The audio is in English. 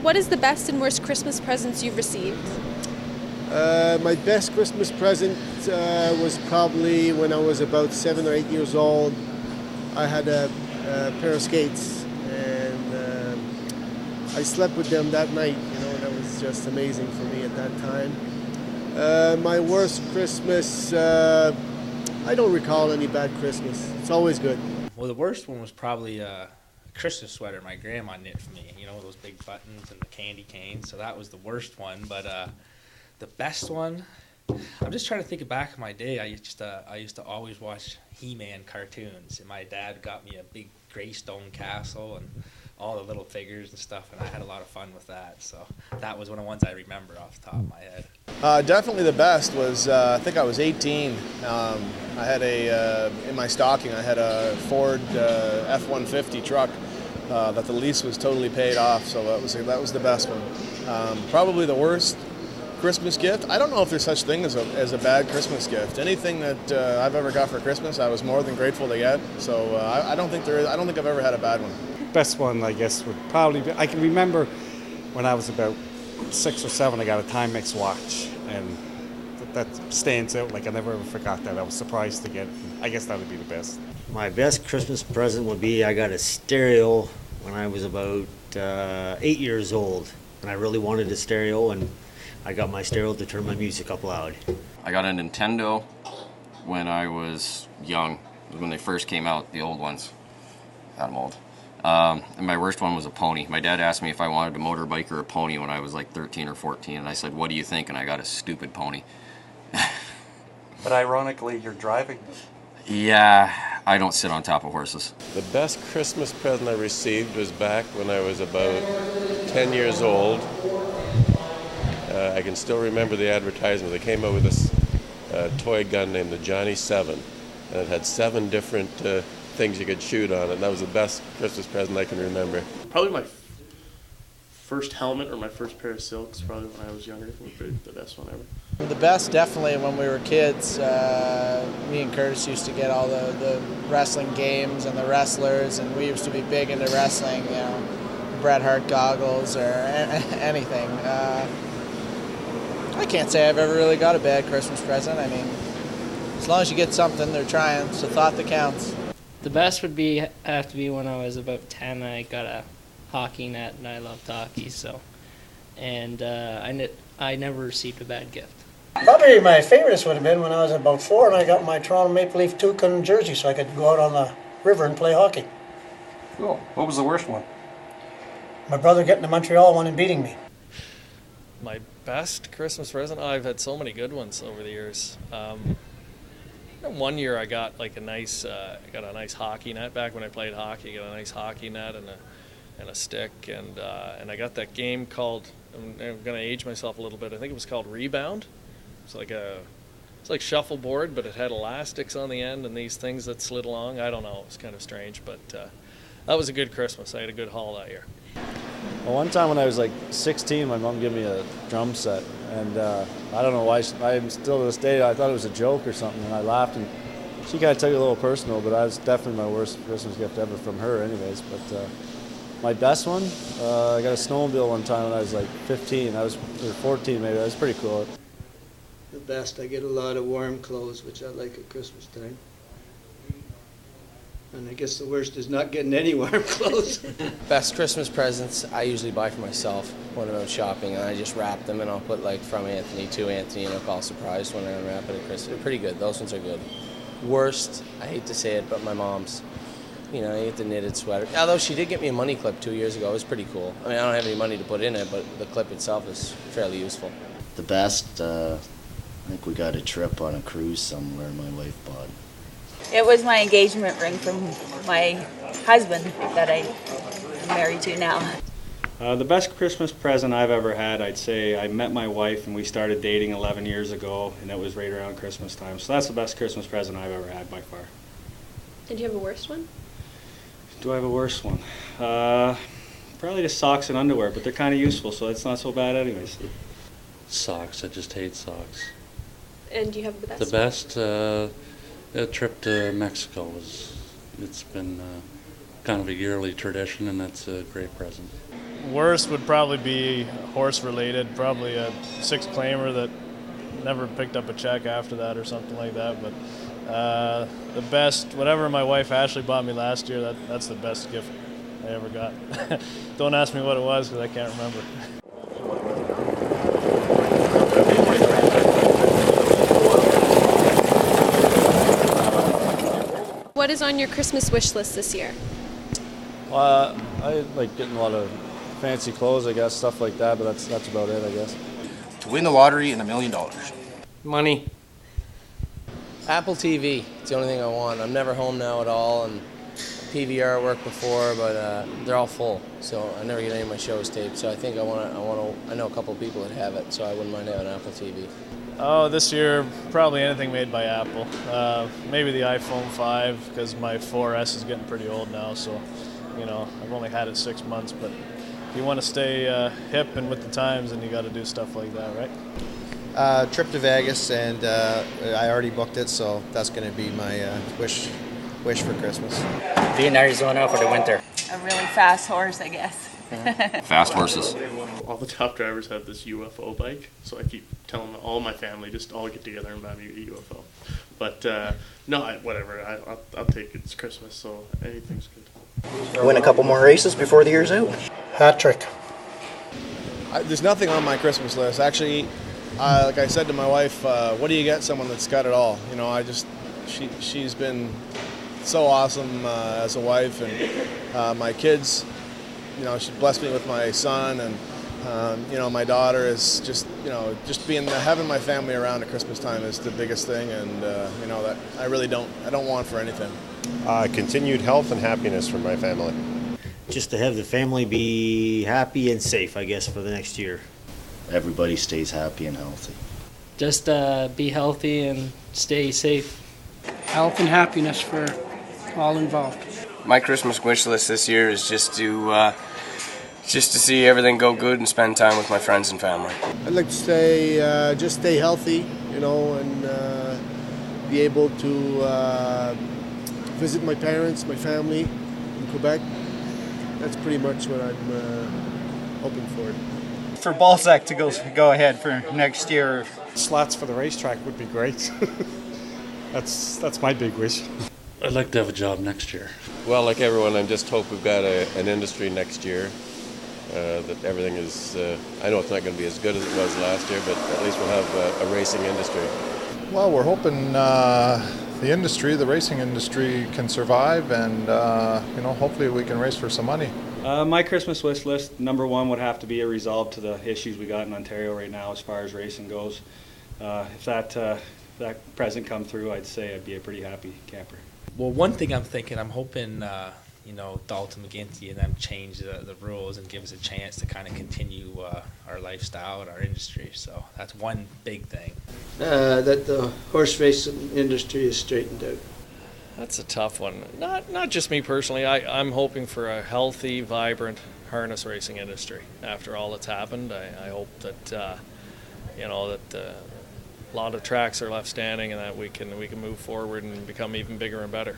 What is the best and worst Christmas presents you've received? My best Christmas present was probably when I was about 7 or 8 years old. I had a pair of skates, and I slept with them that night. That was just amazing for me at that time. My worst Christmas, I don't recall any bad Christmas. It's always good. Well, the worst one was probably a Christmas sweater my grandma knit for me, those big buttons and the candy canes. So that was the worst one. But the best one, I'm just trying to think back in my day. I used to always watch He-Man cartoons, and my dad got me a big Greystone castle and all the little figures and stuff, and I had a lot of fun with that. So that was one of the ones I remember off the top of my head. Definitely the best was, I think I was 18. I had in my stocking, I had a Ford F-150 truck that the lease was totally paid off, so that was the best one. Probably the worst Christmas gift, I don't know if there's such thing as a bad Christmas gift. Anything that I've ever got for Christmas, I was more than grateful to get. So I don't think I've ever had a bad one. Best one, I guess, would probably be, I can remember when I was about 6 or 7, I got a Timex watch, and that stands out. Like, I never ever forgot that. I was surprised to get it. I guess that would be the best. My best Christmas present would be I got a stereo when I was about 8 years old, and I really wanted a stereo, and I got my stereo to turn my music up loud. I got a Nintendo when I was young, when they first came out, the old ones. God, I'm old. And my worst one was a pony. My dad asked me if I wanted a motorbike or a pony when I was like 13 or 14, and I said, "What do you think?" And I got a stupid pony. But ironically, you're driving. Yeah, I don't sit on top of horses. The best Christmas present I received was back when I was about 10 years old. I can still remember the advertisement. They came out with this toy gun named the Johnny 7, and it had 7 different things you could shoot on it, and that was the best Christmas present I can remember. Probably my first helmet or my first pair of silks, probably when I was younger, would be the best one ever. The best, definitely, when we were kids. Me and Curtis used to get all the wrestling games and the wrestlers, and we used to be big into wrestling, Bret Hart goggles or anything. I can't say I've ever really got a bad Christmas present. I mean, as long as you get something, they're trying. It's the thought that counts. The best would have to be when I was about 10. I got a hockey net, and I loved hockey. And I never received a bad gift. Probably my favorites would have been when I was about 4 and I got my Toronto Maple Leaf toucan jersey so I could go out on the river and play hockey. Cool. What was the worst one? My brother getting to Montreal one and beating me. My best Christmas present? I've had so many good ones over the years. One year I got like a nice hockey net. Back when I played hockey, I got a nice hockey net and a stick, and I got that game called, I'm going to age myself a little bit, I think it was called Rebound. It's like shuffleboard, but it had elastics on the end and these things that slid along. I don't know, it was kind of strange, but that was a good Christmas. I had a good haul that year. Well, one time when I was like 16, my mom gave me a drum set, and I don't know why, I'm still to this day, I thought it was a joke or something, and I laughed, and she kind of took it a little personal, but that was definitely my worst Christmas gift ever from her anyways. But my best one, I got a snowmobile one time when I was like 15, or 14 maybe. That was pretty cool. The best, I get a lot of warm clothes, which I like at Christmas time. And I guess the worst is not getting any warm clothes. Best Christmas presents I usually buy for myself when I'm out shopping, and I just wrap them, and I'll put like from Anthony to Anthony, and I'll call surprised when I unwrap it at Christmas. They're pretty good. Those ones are good. Worst, I hate to say it, but my mom's. I get the knitted sweater. Although she did get me a money clip 2 years ago. It was pretty cool. I mean, I don't have any money to put in it, but the clip itself is fairly useful. The best, I think we got a trip on a cruise somewhere my wife bought. It was my engagement ring from my husband that I'm married to now. The best Christmas present I've ever had, I'd say I met my wife and we started dating 11 years ago, and it was right around Christmas time. So that's the best Christmas present I've ever had by far. Did you have a worst one? Do I have a worse one? Probably just socks and underwear, but they're kind of useful, so it's not so bad anyways. Socks. I just hate socks. And do you have the best? The best, a trip to Mexico it's been kind of a yearly tradition, and that's a great present. Worst would probably be horse-related, probably a 6-claimer that never picked up a check after that or something like that. But the best, whatever my wife Ashley bought me last year, that's the best gift I ever got. Don't ask me what it was because I can't remember. What is on your Christmas wish list this year? I like getting a lot of fancy clothes, I guess, stuff like that, but that's about it, I guess. To win the lottery and $1 million. Money. Apple TV. It's the only thing I want. I'm never home now at all, and PVR worked before, but they're all full, so I never get any of my shows taped. So I think I know a couple of people that have it, so I wouldn't mind having Apple TV. Oh, this year, probably anything made by Apple. Maybe the iPhone 5, because my 4S is getting pretty old now, so, you know, I've only had it 6 months, but if you want to stay hip and with the times, then you got to do stuff like that, right? Trip to Vegas, and I already booked it, so that's going to be my wish for Christmas. Be in Arizona for the winter. A really fast horse, I guess. Fast horses. All the top drivers have this UFO bike, so I keep telling all my family just all get together and buy me a UFO. But no, whatever. I'll take it. It's Christmas, so anything's good. Win a couple more races before the year's out. Hat trick. There's nothing on my Christmas list. Actually, like I said to my wife, what do you get someone that's got it all? You know, she's been so awesome as a wife, and my kids, you know, she blessed me with my son, and you know, my daughter is just, you know, just having my family around at Christmas time is the biggest thing, and you know, that I don't want for anything. Continued health and happiness for my family. Just to have the family be happy and safe, I guess, for the next year. Everybody stays happy and healthy. Just be healthy and stay safe. Health and happiness for all involved. My Christmas wish list this year is just to see everything go good and spend time with my friends and family. I'd like to just stay healthy, you know, and be able to visit my parents, my family in Quebec. That's pretty much what I'm hoping for. For Balzac to go ahead for next year. Slots for the racetrack would be great. That's my big wish. I'd like to have a job next year. Well, like everyone, I just hope we've got an industry next year. That everything is, I know it's not going to be as good as it was last year, but at least we'll have a racing industry. Well, we're hoping the racing industry can survive, and you know, hopefully we can race for some money. My Christmas wish list, number one would have to be a resolve to the issues we got in Ontario right now as far as racing goes. If that present come through, I'd say I'd be a pretty happy camper. Well, one thing I'm thinking, I'm hoping, you know, Dalton McGuinty and them change the rules and give us a chance to kind of continue our lifestyle and our industry. So that's one big thing. That the horse racing industry is straightened out. That's a tough one. Not just me personally. I'm hoping for a healthy, vibrant harness racing industry. After all that's happened, I hope that you know, that a lot of tracks are left standing and that we can move forward and become even bigger and better.